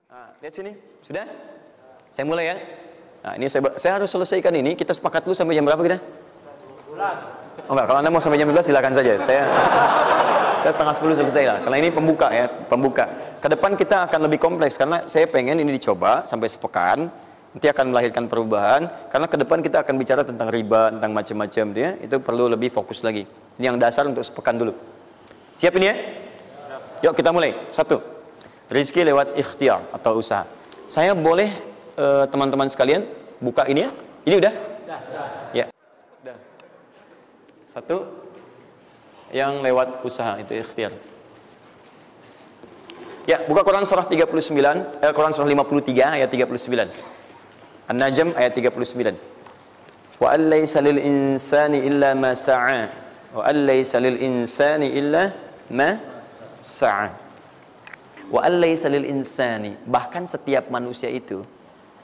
Nah, lihat sini, sudah? Saya mulai ya. Nah, ini saya harus selesaikan ini. Kita sepakat dulu sampai jam berapa kita? 11. Oh enggak, kalau Anda mau sampai jam 11 silakan saja. Saya setengah 10 selesai lah. Karena ini pembuka ya, pembuka. Ke depan kita akan lebih kompleks karena saya pengen ini dicoba sampai sepekan. Nanti akan melahirkan perubahan. Karena ke depan kita akan bicara tentang riba, tentang macam-macam ya. Itu perlu lebih fokus lagi. Ini yang dasar untuk sepekan dulu. Siap ini ya? Yuk kita mulai. 1. Rizki lewat ikhtiar atau usaha. Saya boleh teman-teman sekalian buka ini ya? Ini udah? Ya. Udah. 1 yang lewat usaha itu ikhtiar. Ya, buka Quran surah 39, Quran surah 53 ayat 39. An-Najm ayat 39. Wa allaysa lil insani illa ma sa'a. Wa allaysa lil insani illa ma sa'a. Wa allaysa lil insani, bahkan setiap manusia itu,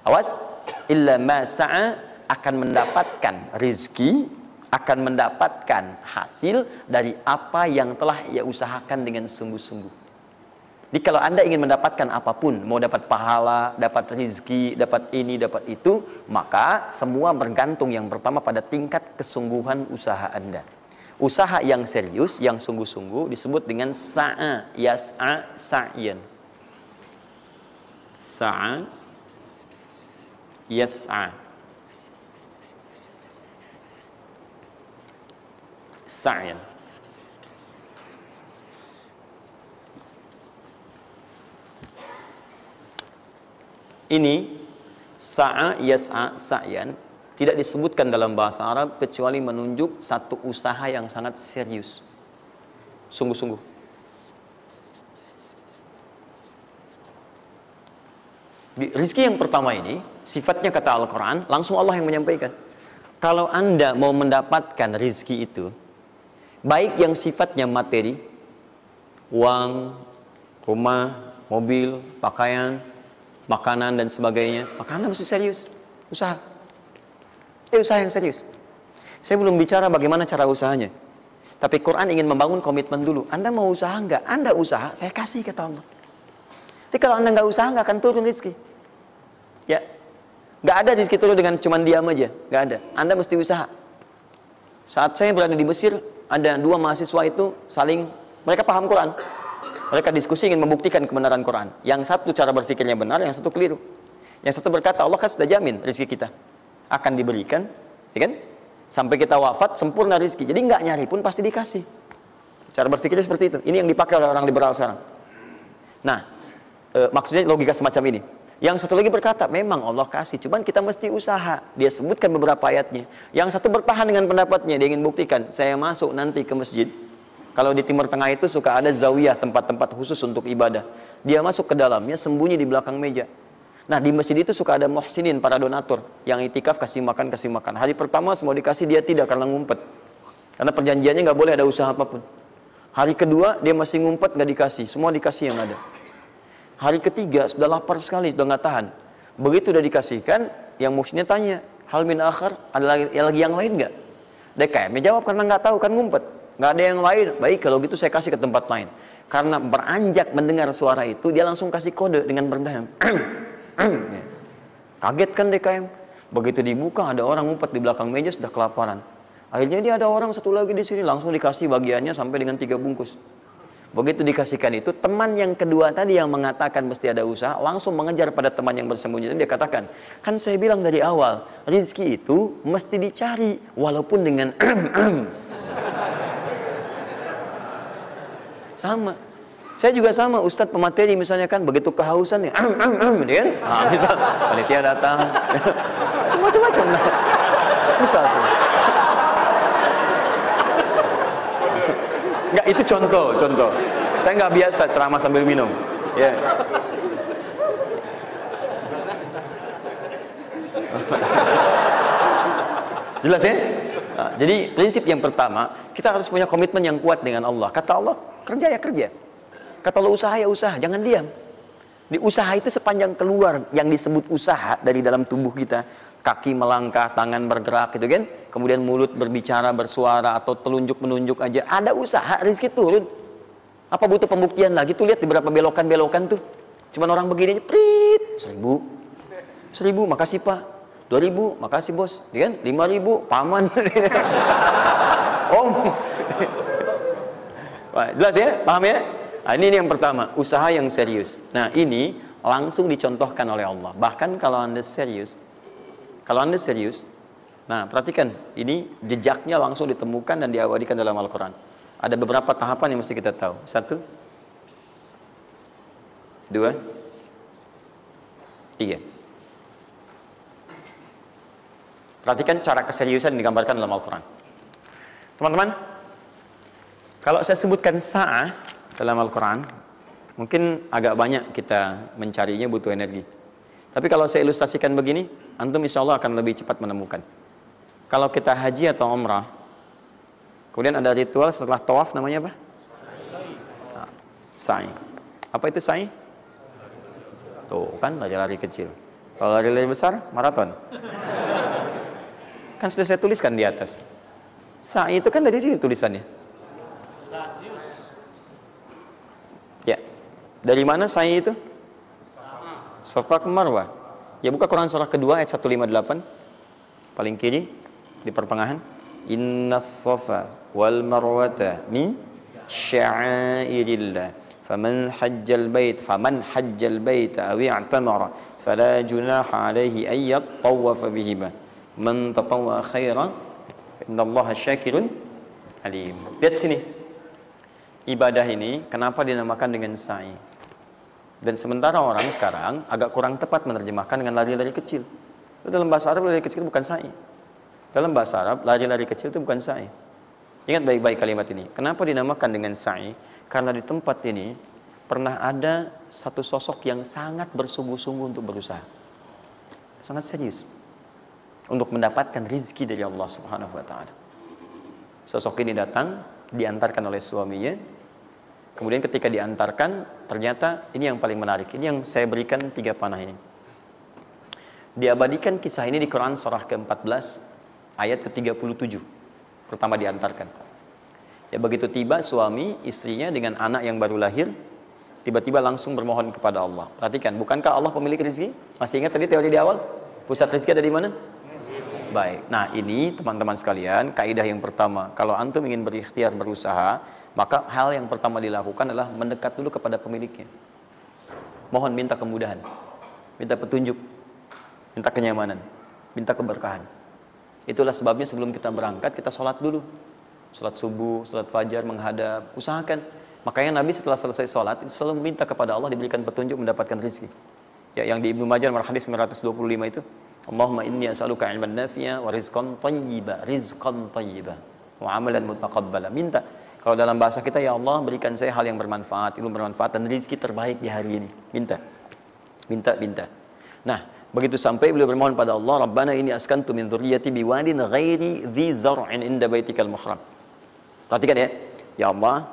awas, illa ma sa'a, akan mendapatkan rizki, akan mendapatkan hasil dari apa yang telah ia usahakan dengan sungguh-sungguh. Jadi kalau Anda ingin mendapatkan apapun, mau dapat pahala, dapat rizki, dapat ini, dapat itu, maka semua bergantung yang pertama pada tingkat kesungguhan usaha Anda. Usaha yang serius, yang sungguh-sungguh disebut dengan sa'a, yas'a, sa'yan. Sa'a, yas'a, sa'yan. Ini sa'a, yas'a, sa'yan tidak disebutkan dalam bahasa Arab kecuali menunjuk satu usaha yang sangat serius, sungguh-sungguh. Di rizki yang pertama ini sifatnya kata Al-Quran, langsung Allah yang menyampaikan. Kalau Anda mau mendapatkan rizki itu, baik yang sifatnya materi, uang, rumah, mobil, pakaian, makanan dan sebagainya, maka Anda mesti serius usaha. Usaha yang serius. Saya belum bicara bagaimana cara usahanya, tapi Quran ingin membangun komitmen dulu. Anda mau usaha enggak? Anda usaha, saya kasih kata Allah. Tapi kalau Anda enggak usaha, enggak akan turun rezeki. Ya, enggak ada rezeki turun dengan cuman diam aja, enggak ada. Anda mesti usaha. Saat saya berada di Mesir, ada 2 mahasiswa itu saling, mereka paham Quran. Mereka diskusi ingin membuktikan kebenaran Quran. Yang satu cara berpikirnya benar, yang satu keliru. Yang satu berkata, Allah kan sudah jamin rezeki kita akan diberikan, ya kan? Sampai kita wafat sempurna rezeki. Jadi nggak nyari pun pasti dikasih. Cara berpikirnya seperti itu. Ini yang dipakai oleh orang liberal sekarang. Nah, maksudnya logika semacam ini. Yang satu lagi berkata, memang Allah kasih, cuman kita mesti usaha. Dia sebutkan beberapa ayatnya. Yang satu bertahan dengan pendapatnya, dia ingin buktikan, saya masuk nanti ke masjid. Kalau di Timur Tengah itu suka ada zawiyah, tempat-tempat khusus untuk ibadah. Dia masuk ke dalamnya, sembunyi di belakang meja. Nah, di masjid itu suka ada muhsinin, para donatur yang itikaf, kasih makan. Hari pertama semua dikasih, dia tidak, karena ngumpet. Karena perjanjiannya nggak boleh ada usaha apapun. Hari kedua dia masih ngumpet, nggak dikasih, semua dikasih yang ada. Hari ketiga sudah lapar sekali, sudah nggak tahan. Begitu udah dikasihkan, yang muhsinnya tanya, hal min akhar, ada lagi yang lain nggak? DKM jawab karena nggak tahu, kan ngumpet, nggak ada yang lain. Baik, kalau gitu saya kasih ke tempat lain. Karena beranjak mendengar suara itu, dia langsung kasih kode dengan berdahan. Kaget kan DKM. Begitu dibuka ada orang ngumpet di belakang meja, sudah kelaparan. Akhirnya dia ada orang satu lagi di sini, langsung dikasih bagiannya sampai dengan 3 bungkus. Begitu dikasihkan itu, teman yang kedua tadi yang mengatakan mesti ada usaha langsung mengejar pada teman yang bersembunyi. Dan dia katakan, kan saya bilang dari awal, rezeki itu mesti dicari walaupun dengan sama. Saya juga sama, Ustadz pemateri misalnya kan, begitu kehausan ya, kan? Nah, misal panitia datang, macam-macam lah. Misal tuh. Enggak, itu contoh. Saya nggak biasa ceramah sambil minum. Ya. Yeah. Jelas ya? Nah, jadi prinsip yang pertama, kita harus punya komitmen yang kuat dengan Allah. Kata Allah, kerja ya kerja. Kata Allah, usaha ya usaha, jangan diam. Di usaha itu sepanjang keluar yang disebut usaha dari dalam tubuh kita, kaki melangkah, tangan bergerak gitu kan, kemudian mulut berbicara, bersuara, atau telunjuk menunjuk aja, ada usaha, rezeki turun. Apa butuh pembuktian lagi? Tuh lihat di beberapa belokan-belokan tuh, cuman orang begini aja, 1.000. 1.000, makasih Pak. 2.000, makasih bos. Ya kan? 5.000, paman. Om. Wah, jelas ya? Paham ya? Nah, ini yang pertama, usaha yang serius. Nah, ini langsung dicontohkan oleh Allah. Bahkan kalau Anda serius, nah perhatikan, ini jejaknya langsung ditemukan dan diabadikan dalam Al-Quran. Ada beberapa tahapan yang mesti kita tahu. 1, 2, 3. Perhatikan cara keseriusan yang digambarkan dalam Al-Quran. Teman-teman, kalau saya sebutkan sa'ah dalam Al-Quran, mungkin agak banyak kita mencarinya, butuh energi. Tapi kalau saya ilustrasikan begini, antum insya Allah akan lebih cepat menemukan. Kalau kita haji atau umrah, kemudian ada ritual setelah tawaf, namanya apa? Sa'i. Apa itu sa'i? Tuh kan, lari-lari kecil. Kalau lari-lari besar, maraton. Kan sudah saya tuliskan di atas. Sa'i itu kan dari sini tulisannya. Ya. Dari mana sa'i itu? Safa ke Marwah. Ya, buka Quran surah kedua ayat 158. Paling kiri di pertengahan. Innas safa wal marwata min sya'airillah. Faman hajjal bait aw i'tamara fala junaha alaihi ay yattawafa bihima. Man tatawwa khairan fa innallaha syakirun alim. Lihat sini. Ibadah ini kenapa dinamakan dengan sa'i? Dan sementara orang sekarang agak kurang tepat menerjemahkan dengan lari-lari kecil. Dalam bahasa Arab lari kecil bukan sa'i. Dalam bahasa Arab lari-lari kecil itu bukan sa'i. Ingat baik-baik kalimat ini. Kenapa dinamakan dengan sa'i? Karena di tempat ini pernah ada satu sosok yang sangat bersungguh-sungguh untuk berusaha. Sangat serius. Untuk mendapatkan rizki dari Allah Subhanahu wa ta'ala. Sosok ini datang, diantarkan oleh suaminya. Kemudian ketika diantarkan, ternyata ini yang paling menarik. Ini yang saya berikan 3 panah ini. Diabadikan kisah ini di Quran surah ke-14 ayat ke-37. Pertama diantarkan. Ya, begitu tiba suami istrinya dengan anak yang baru lahir, tiba-tiba langsung bermohon kepada Allah. Perhatikan, bukankah Allah pemilik rezeki? Masih ingat tadi teori di awal? Pusat rezeki ada di mana? Baik. Nah, ini teman-teman sekalian, kaidah yang pertama, kalau antum ingin berikhtiar berusaha, maka hal yang pertama dilakukan adalah mendekat dulu kepada pemiliknya. Mohon minta kemudahan, minta petunjuk, minta kenyamanan, minta keberkahan. Itulah sebabnya sebelum kita berangkat, kita sholat dulu. Sholat subuh, sholat fajar, menghadap, usahakan. Makanya Nabi setelah selesai sholat, selalu minta kepada Allah diberikan petunjuk mendapatkan rezeki. Ya, yang di Ibnu Majah nomor hadis 925 itu, Allahumma inni as'aluka ilman nafi'a wa rizqan thayyiba wa amalan mutaqabbala. Minta. Kalau dalam bahasa kita, ya Allah berikan saya hal yang bermanfaat, ilmu bermanfaat dan rezeki terbaik di hari ini. Minta. Minta. Nah, begitu sampai beliau bermohon pada Allah, Rabbana inni askantu min dzurriyyati biwadin ghairi dzi zar'in inda baitikal muhram. Perhatikan ya. Ya Allah,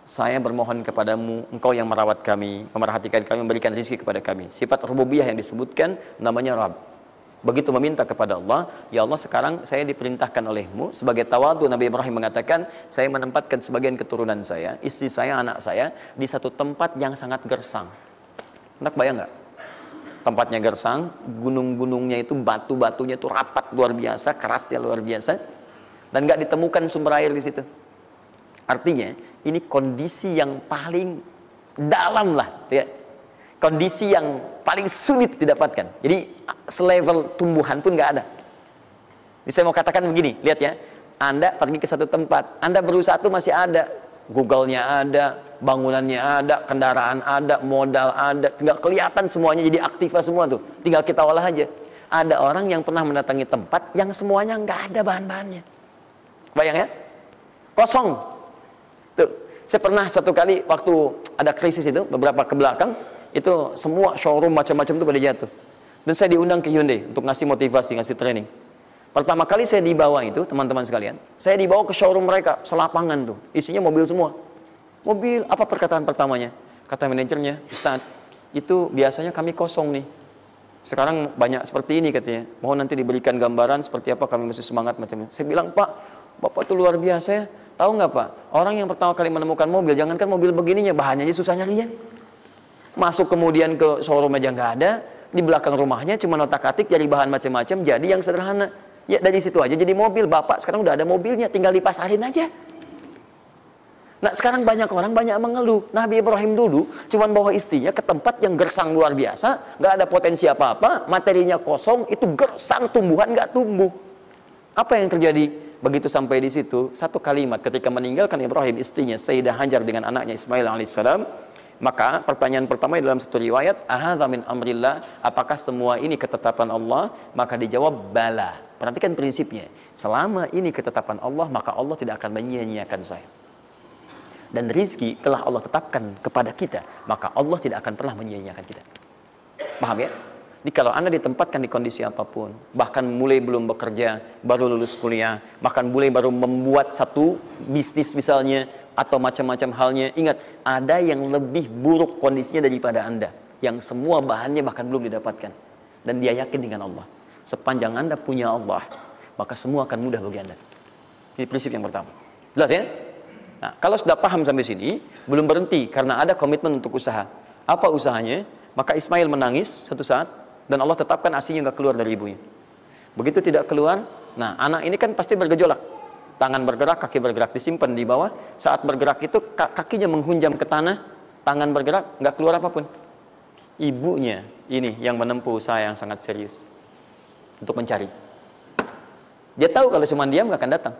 saya bermohon kepadamu, Engkau yang merawat kami, memerhatikan kami, memberikan rezeki kepada kami. Sifat rububiyah yang disebutkan namanya Rabb. Begitu meminta kepada Allah, ya Allah sekarang saya diperintahkan olehmu sebagai tawadu. Nabi Ibrahim mengatakan, saya menempatkan sebagian keturunan saya, istri saya, anak saya di satu tempat yang sangat gersang. Enak bayang nggak? Tempatnya gersang, gunung-gunungnya itu batu-batunya itu rapat luar biasa, kerasnya luar biasa, dan nggak ditemukan sumber air di situ. Artinya ini kondisi yang paling dalam lah, ya. Kondisi yang paling sulit didapatkan. Jadi selevel tumbuhan pun nggak ada. Jadi saya mau katakan begini, lihat ya. Anda pergi ke satu tempat, Anda berusaha tuh masih ada. Google-nya ada, bangunannya ada, kendaraan ada, modal ada. Tinggal kelihatan semuanya jadi aktiva semua tuh. Tinggal kita olah aja. Ada orang yang pernah mendatangi tempat yang semuanya nggak ada bahan-bahannya. Bayang ya? Kosong. Tuh, saya pernah satu kali waktu ada krisis itu, beberapa ke belakang, itu semua showroom macam-macam itu pada jatuh. Dan saya diundang ke Hyundai untuk ngasih motivasi, ngasih training. Pertama kali saya dibawa itu, teman-teman sekalian, saya dibawa ke showroom mereka, selapangan tuh, isinya mobil semua. Mobil, apa perkataan pertamanya? Kata manajernya, Ustaz, itu biasanya kami kosong nih. Sekarang banyak seperti ini katanya. Mohon nanti diberikan gambaran seperti apa kami mesti semangat macamnya. Saya bilang, Pak, Bapak itu luar biasa ya. Tahu nggak Pak, orang yang pertama kali menemukan mobil, jangankan mobil begininya, bahannya aja susah nyarinya. Masuk kemudian ke showroom aja nggak ada, di belakang rumahnya cuma otak-atik jadi bahan macam-macam, jadi yang sederhana. Ya dari situ aja jadi mobil. Bapak sekarang udah ada mobilnya, tinggal dipasarin aja. Nah sekarang banyak orang banyak mengeluh. Nabi Ibrahim dulu cuma bawa istrinya ke tempat yang gersang luar biasa, nggak ada potensi apa-apa, materinya kosong, itu gersang, tumbuhan nggak tumbuh. Apa yang terjadi begitu sampai di situ? Satu kalimat ketika meninggalkan Ibrahim istrinya Sayyidah Hajar dengan anaknya Ismail alaihissalam, maka pertanyaan pertama dalam satu riwayat, ahadza min amrillah, apakah semua ini ketetapan Allah? Maka dijawab bala. Perhatikan prinsipnya, selama ini ketetapan Allah, maka Allah tidak akan menyia-nyiakan saya. Dan rizki telah Allah tetapkan kepada kita, maka Allah tidak akan pernah menyia-nyiakan kita. Paham ya? Jadi kalau Anda ditempatkan di kondisi apapun, bahkan mulai belum bekerja, baru lulus kuliah, bahkan mulai baru membuat satu bisnis misalnya, atau macam-macam halnya, ingat, ada yang lebih buruk kondisinya daripada Anda, yang semua bahannya bahkan belum didapatkan. Dan dia yakin dengan Allah. Sepanjang Anda punya Allah, maka semua akan mudah bagi Anda. Ini prinsip yang pertama. Jelas ya? Nah, kalau sudah paham sampai sini, belum berhenti karena ada komitmen untuk usaha. Apa usahanya? Maka Ismail menangis satu saat dan Allah tetapkan ASInya nggak keluar dari ibunya. Begitu tidak keluar, nah anak ini kan pasti bergejolak. Tangan bergerak, kaki bergerak, disimpan di bawah. Saat bergerak itu kakinya menghunjam ke tanah, tangan bergerak, nggak keluar apapun. Ibunya ini yang menempuh usaha yang sangat serius untuk mencari. Dia tahu kalau cuma diam nggak akan datang.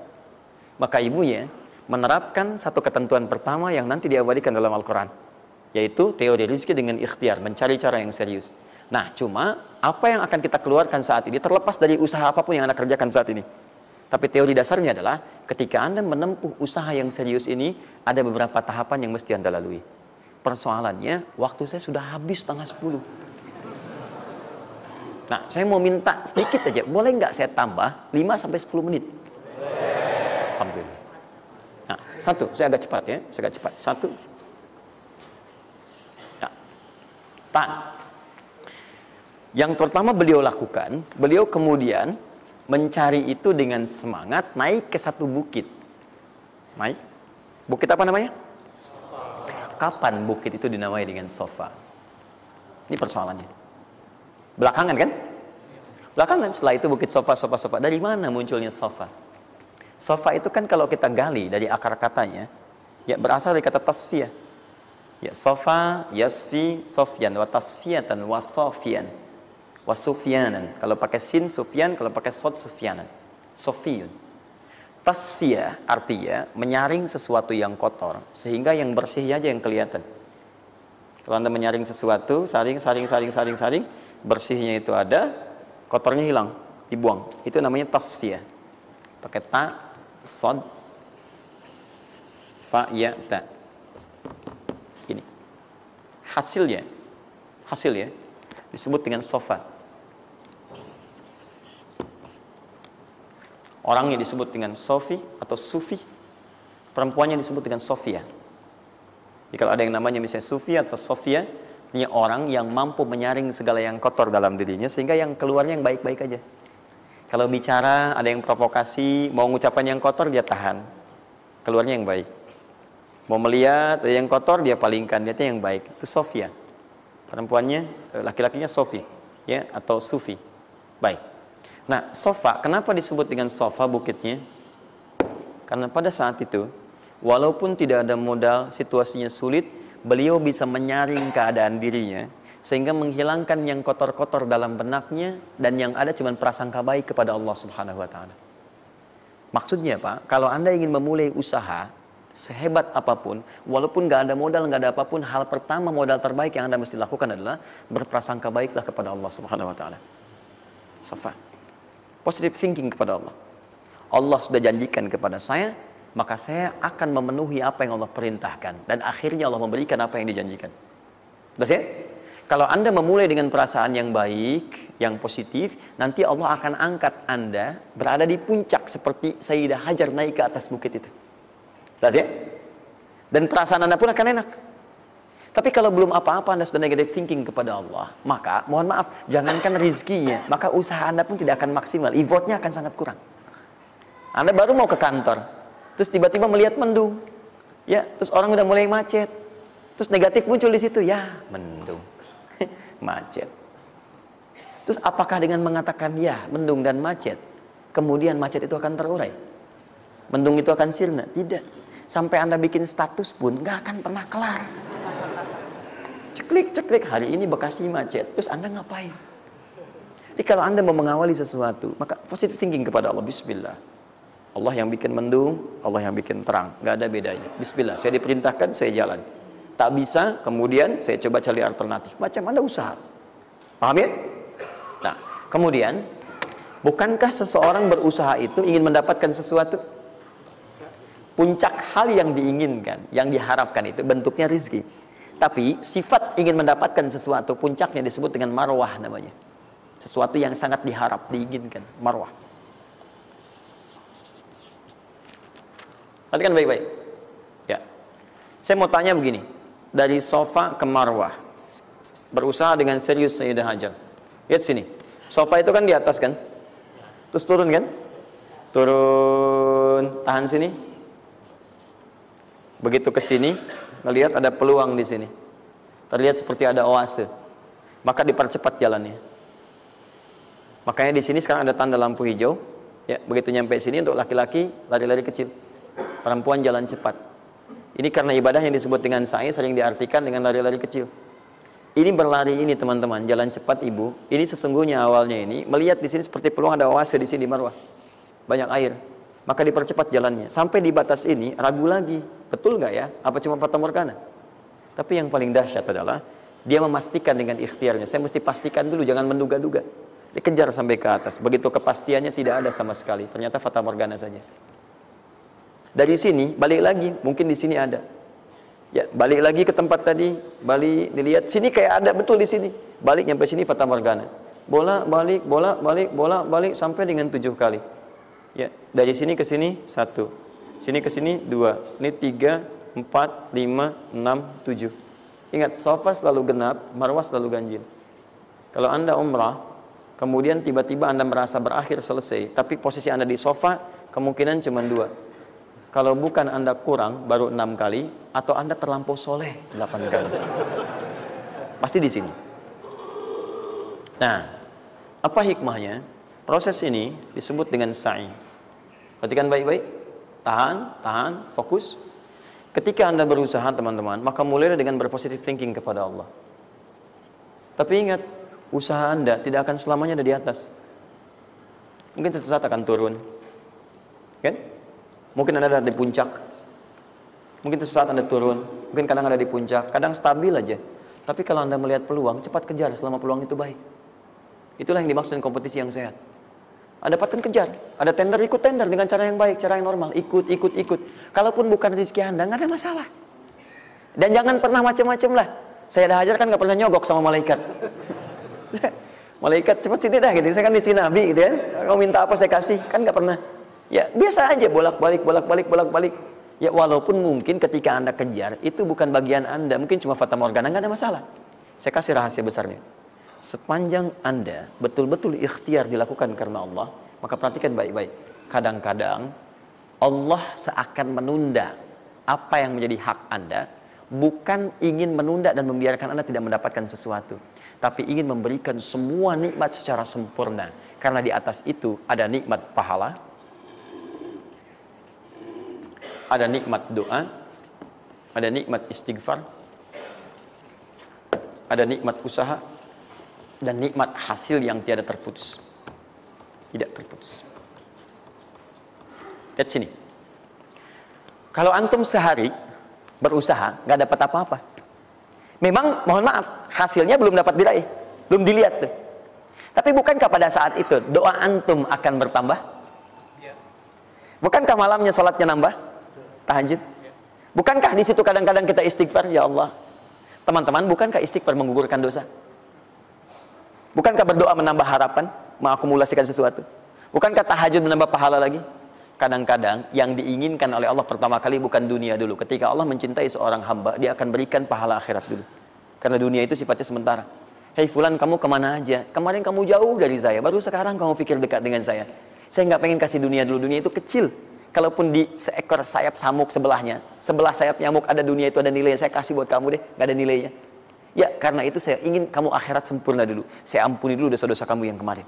Maka ibunya menerapkan satu ketentuan pertama yang nanti diabadikan dalam Al-Quran, yaitu teori rizki dengan ikhtiar, mencari cara yang serius. Nah, cuma apa yang akan kita keluarkan saat ini terlepas dari usaha apapun yang Anda kerjakan saat ini. Tapi teori dasarnya adalah ketika Anda menempuh usaha yang serius ini, ada beberapa tahapan yang mesti Anda lalui. Persoalannya, waktu saya sudah habis 9:30. Nah, saya mau minta sedikit aja, boleh nggak saya tambah 5-10 menit? Alhamdulillah. Nah, satu, saya agak cepat ya, saya agak cepat. Satu. Nah, yang pertama beliau lakukan, beliau kemudian mencari itu dengan semangat, naik ke satu bukit. Naik. Bukit apa namanya? Kapan bukit itu dinamai dengan Sofa? Ini persoalannya. Belakangan kan? Belakangan, setelah itu bukit Sofa. Dari mana munculnya Sofa? Sofa itu kan kalau kita gali dari akar katanya, ya berasal dari kata tasfiyah. Ya, sofa, yasfi, sofyan, wa tasfiyatan, wa sofian, wa sufyanan. Kalau pakai sin, sufyan, kalau pakai sod, sufyanan. Sofiyun. Tasfiyah artinya menyaring sesuatu yang kotor, sehingga yang bersih aja yang kelihatan. Kalau Anda menyaring sesuatu, saring, bersihnya itu ada, kotornya hilang, dibuang. Itu namanya tasfiyah. Pakai ta, sod, fa, ya, ta. Ini hasilnya disebut dengan sofa. Orangnya disebut dengan sofi atau sufi, perempuannya disebut dengan sofia. Jadi kalau ada yang namanya misalnya sufi atau sofia, ini orang yang mampu menyaring segala yang kotor dalam dirinya sehingga yang keluarnya yang baik-baik aja. Kalau bicara ada yang provokasi, mau ngucapan yang kotor dia tahan, keluarnya yang baik. Mau melihat yang kotor dia palingkan, dia yang baik. Itu Sofia. Perempuannya, laki-lakinya Sofi, ya, atau Sufi. Baik. Nah, Sofa, kenapa disebut dengan Sofa bukitnya? Karena pada saat itu, walaupun tidak ada modal, situasinya sulit, beliau bisa menyaring keadaan dirinya sehingga menghilangkan yang kotor-kotor dalam benaknya dan yang ada cuma prasangka baik kepada Allah Subhanahu wa taala. Maksudnya, Pak, kalau Anda ingin memulai usaha sehebat apapun, walaupun nggak ada modal, nggak ada apapun, hal pertama modal terbaik yang Anda mesti lakukan adalah berprasangka baiklah kepada Allah Subhanahu wa taala. Safa. Positive thinking kepada Allah. Allah sudah janjikan kepada saya, maka saya akan memenuhi apa yang Allah perintahkan dan akhirnya Allah memberikan apa yang dijanjikan. Jelas ya? Kalau Anda memulai dengan perasaan yang baik, yang positif, nanti Allah akan angkat Anda berada di puncak seperti Sayyidah Hajar naik ke atas bukit itu. Jelas ya? Dan perasaan Anda pun akan enak. Tapi kalau belum apa-apa Anda sudah negative thinking kepada Allah, maka mohon maaf, jangankan rizkinya, maka usaha Anda pun tidak akan maksimal, effortnya akan sangat kurang. Anda baru mau ke kantor, terus tiba-tiba melihat mendung, ya, terus orang udah mulai macet, terus negatif muncul di situ, ya mendung, macet. Terus apakah dengan mengatakan ya mendung dan macet, kemudian macet itu akan terurai? Mendung itu akan sirna? Tidak. Sampai Anda bikin status pun nggak akan pernah kelar. Ceklik hari ini Bekasi macet, terus Anda ngapain? Jadi kalau Anda mau mengawali sesuatu, maka positive thinking kepada Allah. Bismillah. Allah yang bikin mendung, Allah yang bikin terang, nggak ada bedanya. Bismillah, saya diperintahkan, saya jalan. Tak bisa, kemudian saya coba cari alternatif. Macam Anda usaha. Paham ya? Nah, kemudian, bukankah seseorang berusaha itu ingin mendapatkan sesuatu? Puncak hal yang diinginkan, yang diharapkan itu bentuknya rizki. Tapi sifat ingin mendapatkan sesuatu, puncaknya disebut dengan marwah namanya. Sesuatu yang sangat diharap, diinginkan, marwah. Perhatikan baik-baik. Ya. Saya mau tanya begini, dari sofa ke marwah, berusaha dengan serius Sayyidah Hajar. Lihat sini, sofa itu kan di atas kan, terus turun kan, turun, tahan sini. Begitu ke sini, ngelihat ada peluang di sini, terlihat seperti ada oase, maka dipercepat jalannya. Makanya di sini sekarang ada tanda lampu hijau. Ya, begitu nyampe sini untuk laki-laki lari-lari kecil, perempuan jalan cepat. Ini karena ibadah yang disebut dengan sa'i sering diartikan dengan lari-lari kecil. Ini berlari ini teman-teman, jalan cepat ibu. Ini sesungguhnya awalnya ini melihat di sini seperti peluang ada oase di sini di marwah, banyak air, maka dipercepat jalannya. Sampai di batas ini ragu lagi, betul nggak ya? Apa cuma fata morgana? Tapi yang paling dahsyat adalah dia memastikan dengan ikhtiarnya. Saya mesti pastikan dulu, jangan menduga-duga. Dikejar sampai ke atas. Begitu kepastiannya tidak ada sama sekali. Ternyata fata morgana saja. Dari sini balik lagi, mungkin di sini ada. Ya, balik lagi ke tempat tadi, balik dilihat sini kayak ada betul di sini. Balik nyampe sini fata morgana. Bola balik, bola balik, bola balik sampai dengan 7 kali. Ya, dari sini ke sini 1. Sini ke sini 2. Ini 3, 4, 5, 6, 7. Ingat, sofa selalu genap, marwah selalu ganjil. Kalau Anda umrah, kemudian tiba-tiba Anda merasa berakhir selesai, tapi posisi Anda di sofa kemungkinan cuma 2. Kalau bukan Anda kurang baru 6 kali, atau Anda terlampau soleh 8 kali. Pasti di sini. Nah, apa hikmahnya? Proses ini disebut dengan sa'i. Perhatikan baik-baik. Tahan, fokus. Ketika Anda berusaha teman-teman, maka mulailah dengan berpositive thinking kepada Allah. Tapi ingat, usaha Anda tidak akan selamanya ada di atas. Mungkin suatu saat akan turun. Kan? Mungkin Anda ada di puncak. Mungkin suatu saat Anda turun. Mungkin kadang ada di puncak. Kadang stabil aja. Tapi kalau Anda melihat peluang, cepat kejar selama peluang itu baik. Itulah yang dimaksud dengan kompetisi yang sehat. Anda dapatkan kejar. Ada tender, ikut tender dengan cara yang baik, cara yang normal. Ikut. Kalaupun bukan rezeki Anda, nggak ada masalah. Dan jangan pernah macam-macam lah. Saya dah ajar kan nggak pernah nyogok sama malaikat. Malaikat cepat sini dah gitu. Saya kan di sini Nabi gitu kan. Kau minta apa saya kasih, kan nggak pernah. Ya biasa aja bolak-balik. Ya walaupun mungkin ketika Anda kejar itu bukan bagian Anda, mungkin cuma fata morgana, nggak ada masalah. Saya kasih rahasia besarnya. Sepanjang Anda betul-betul ikhtiar dilakukan karena Allah, maka perhatikan baik-baik. Kadang-kadang Allah seakan menunda apa yang menjadi hak Anda, bukan ingin menunda dan membiarkan Anda tidak mendapatkan sesuatu, tapi ingin memberikan semua nikmat secara sempurna. Karena di atas itu ada nikmat pahala, ada nikmat doa, ada nikmat istighfar, ada nikmat usaha, dan nikmat hasil yang tiada terputus. Tidak terputus. Lihat sini. Kalau antum sehari berusaha, nggak dapat apa-apa. Memang, mohon maaf, hasilnya belum dapat diraih. Belum dilihat tuh. Tapi bukankah pada saat itu, doa antum akan bertambah? Bukankah malamnya salatnya nambah? Tahajud. Bukankah di situ kadang-kadang kita istighfar, ya Allah. Teman-teman, bukankah istighfar menggugurkan dosa? Bukankah berdoa menambah harapan, mengakumulasikan sesuatu? Bukankah tahajud menambah pahala lagi? Kadang-kadang yang diinginkan oleh Allah pertama kali bukan dunia dulu. Ketika Allah mencintai seorang hamba, dia akan berikan pahala akhirat dulu. Karena dunia itu sifatnya sementara. Hei fulan, kamu kemana aja? Kemarin kamu jauh dari saya, baru sekarang kamu pikir dekat dengan saya. Saya nggak pengen kasih dunia dulu, dunia itu kecil. Kalaupun di seekor sayap samuk sebelahnya, sebelah sayap nyamuk ada dunia itu ada nilainya, saya kasih buat kamu deh, nggak ada nilainya. Ya, karena itu saya ingin kamu akhirat sempurna dulu. Saya ampuni dulu dosa-dosa kamu yang kemarin.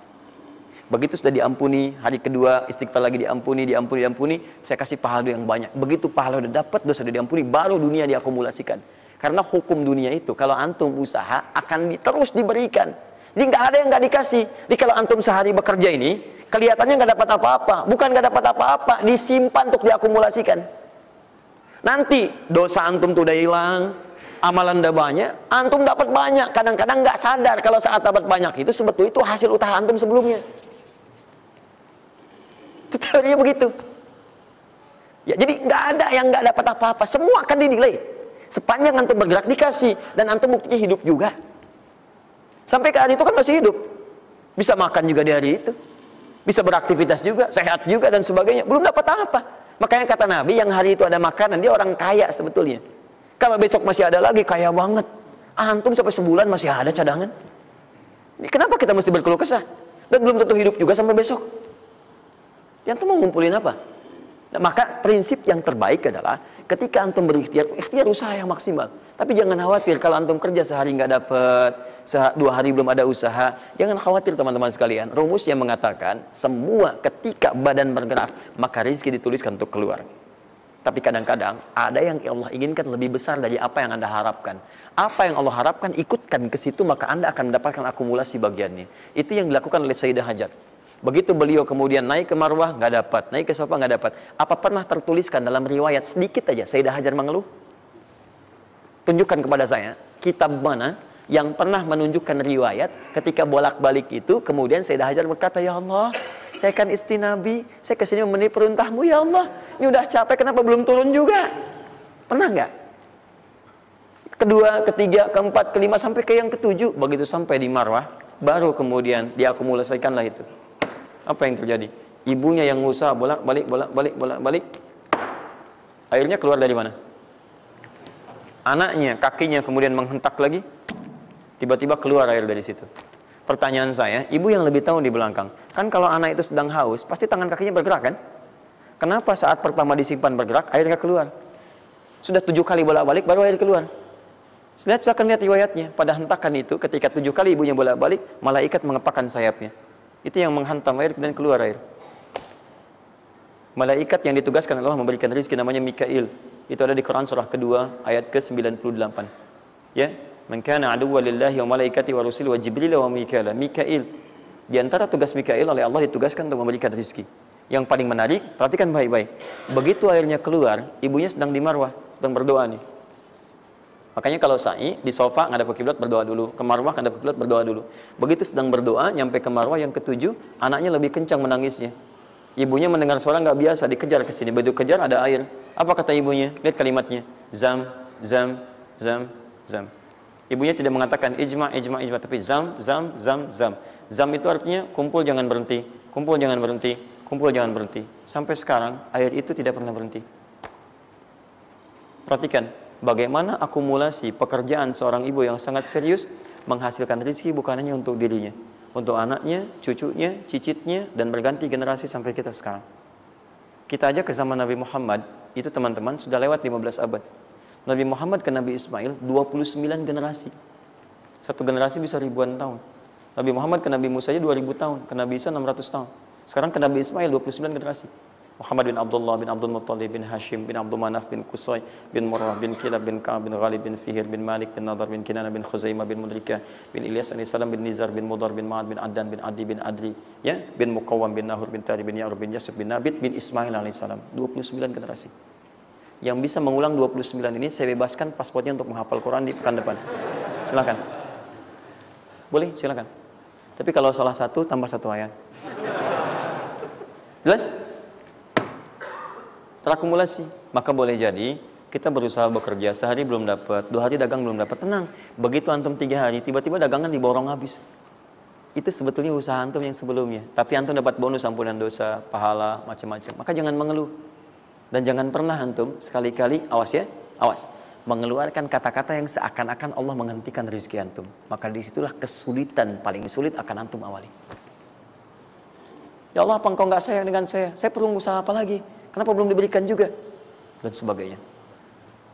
Begitu sudah diampuni, hari kedua istighfar lagi diampuni, saya kasih pahala yang banyak. Begitu pahala udah dapat, dosa udah diampuni, baru dunia diakumulasikan. Karena hukum dunia itu, kalau antum usaha akan terus diberikan. Jadi nggak ada yang nggak dikasih. Jadi kalau antum sehari bekerja ini, kelihatannya nggak dapat apa-apa. Bukan nggak dapat apa-apa, disimpan untuk diakumulasikan. Nanti dosa antum tuh udah hilang, amalan udah banyak, antum dapat banyak. Kadang-kadang nggak sadar kalau saat dapat banyak itu sebetulnya itu hasil usaha antum sebelumnya. Itu teorinya begitu. Ya, jadi nggak ada yang nggak dapat apa-apa. Semua akan dinilai. Sepanjang antum bergerak dikasih, dan antum buktinya hidup juga. Sampai ke hari itu kan masih hidup, bisa makan juga di hari itu, bisa beraktivitas juga, sehat juga dan sebagainya. Belum dapat apa. Makanya kata Nabi, yang hari itu ada makanan, dia orang kaya sebetulnya. Kalau besok masih ada lagi, kaya banget. Antum sampai sebulan masih ada cadangan. Ini kenapa kita mesti berkeluh kesah? Dan belum tentu hidup juga sampai besok. Yang tuh mau ngumpulin apa? Nah, maka prinsip yang terbaik adalah ketika antum berikhtiar, ikhtiar usaha yang maksimal. Tapi jangan khawatir kalau antum kerja sehari nggak dapat, 2 hari belum ada usaha. Jangan khawatir teman-teman sekalian. Rumus yang mengatakan semua ketika badan bergerak, maka rezeki dituliskan untuk keluar. Tapi kadang-kadang ada yang Allah inginkan lebih besar dari apa yang Anda harapkan. Apa yang Allah harapkan, ikutkan ke situ, maka Anda akan mendapatkan akumulasi bagiannya. Itu yang dilakukan oleh Sayyidah Hajar. Begitu beliau kemudian naik ke Marwah, nggak dapat. Naik ke Safa, nggak dapat. Apa pernah tertuliskan dalam riwayat sedikit aja Sayyidah Hajar mengeluh? Tunjukkan kepada saya kitab mana yang pernah menunjukkan riwayat ketika bolak-balik itu, kemudian Sayyidah Hajar berkata, ya Allah, saya kan istri Nabi, saya kesini memenuhi perintahmu, ya Allah, ini udah capek, kenapa belum turun juga? Pernah nggak? Kedua, ketiga, keempat, kelima, sampai ke yang ketujuh. Begitu sampai di Marwah, baru kemudian diakumulasikanlah itu. Apa yang terjadi? Ibunya yang usaha bolak-balik. Akhirnya keluar dari mana? Anaknya, kakinya kemudian menghentak lagi. Tiba-tiba keluar air dari situ. Pertanyaan saya, ibu yang lebih tahu di belakang. Kan kalau anak itu sedang haus, pasti tangan kakinya bergerak kan? Kenapa saat pertama disimpan bergerak, airnya keluar? Sudah 7 kali bolak-balik, baru air keluar. Silakan lihat riwayatnya. Pada hentakan itu, ketika 7 kali ibunya bolak-balik, malaikat mengepakkan sayapnya. Itu yang menghantam air dan keluar air. Malaikat yang ditugaskan Allah memberikan rezeki namanya Mikail. Itu ada di Quran surah kedua ayat ke-98. Ya, man kana aduwwan lillahi wa malaikati wa rusuli wa jibril wa mikail. Mikail. Di antara tugas Mikail oleh Allah ditugaskan untuk memberikan rezeki. Yang paling menarik, perhatikan baik-baik. Begitu airnya keluar, ibunya sedang di Marwah, sedang berdoa nih. Makanya kalau sa'i di sofa ngadep ke kiblat berdoa dulu, ke Marwah ngadep ke kiblat berdoa dulu. Begitu sedang berdoa nyampe ke Marwah yang ke-7, anaknya lebih kencang menangisnya. Ibunya mendengar suara nggak biasa, dikejar ke sini. Begitu kejar ada air. Apa kata ibunya? Lihat kalimatnya. Zam, zam, zam, zam. Ibunya tidak mengatakan ijma, tapi zam, zam, zam, zam. Zam itu artinya kumpul jangan berhenti, kumpul jangan berhenti, kumpul jangan berhenti. Sampai sekarang air itu tidak pernah berhenti. Perhatikan bagaimana akumulasi pekerjaan seorang ibu yang sangat serius menghasilkan rezeki bukan hanya untuk dirinya, untuk anaknya, cucunya, cicitnya, dan berganti generasi sampai kita sekarang. Kita aja ke zaman Nabi Muhammad, itu teman-teman sudah lewat 15 abad. Nabi Muhammad ke Nabi Ismail 29 generasi. Satu generasi bisa ribuan tahun. Nabi Muhammad ke Nabi Musa aja 2000 tahun, ke Nabi Isa 600 tahun. Sekarang ke Nabi Ismail 29 generasi. Muhammad bin Abdullah bin Abdul Muttalib bin Hashim bin Abdul Manaf bin Qusay bin Murrah bin Kilab bin Ka'ab bin Ghalib bin Fihir bin Malik bin Nadar bin Kinana bin Khuzaimah bin Mudrikah bin Ilyas alaihissalam bin Nizar bin Mudar bin Ma'ad bin Addan bin Adi bin Adri, ya, bin Muqawwam bin Nahur bin Tari bin Ya'rub bin Yasib bin Nabit bin Ismail alaihissalam. 29 generasi. Yang bisa mengulang 29 ini saya bebaskan paspornya untuk menghafal Quran di pekan depan. Silakan. Boleh, silakan. Tapi kalau salah satu tambah 1 ayat. Jelas? Terakumulasi, maka boleh jadi kita berusaha bekerja, sehari belum dapat, 2 hari dagang belum dapat, tenang. Begitu antum 3 hari, tiba-tiba dagangan diborong habis. Itu sebetulnya usaha antum yang sebelumnya. Tapi antum dapat bonus ampunan dosa, pahala, macam-macam. Maka jangan mengeluh. Dan jangan pernah antum sekali-kali, awas ya, awas, mengeluarkan kata-kata yang seakan-akan Allah menghentikan rezeki antum. Maka disitulah kesulitan paling sulit akan antum awali. Ya Allah, apa engkau nggak sayang dengan saya? Saya perlu usaha apa lagi? Kenapa belum diberikan juga? Dan sebagainya.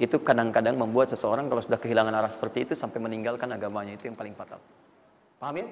itu kadang-kadang membuat seseorang kalau sudah kehilangan arah seperti itu sampai meninggalkan agamanya, itu yang paling fatal. Paham ya?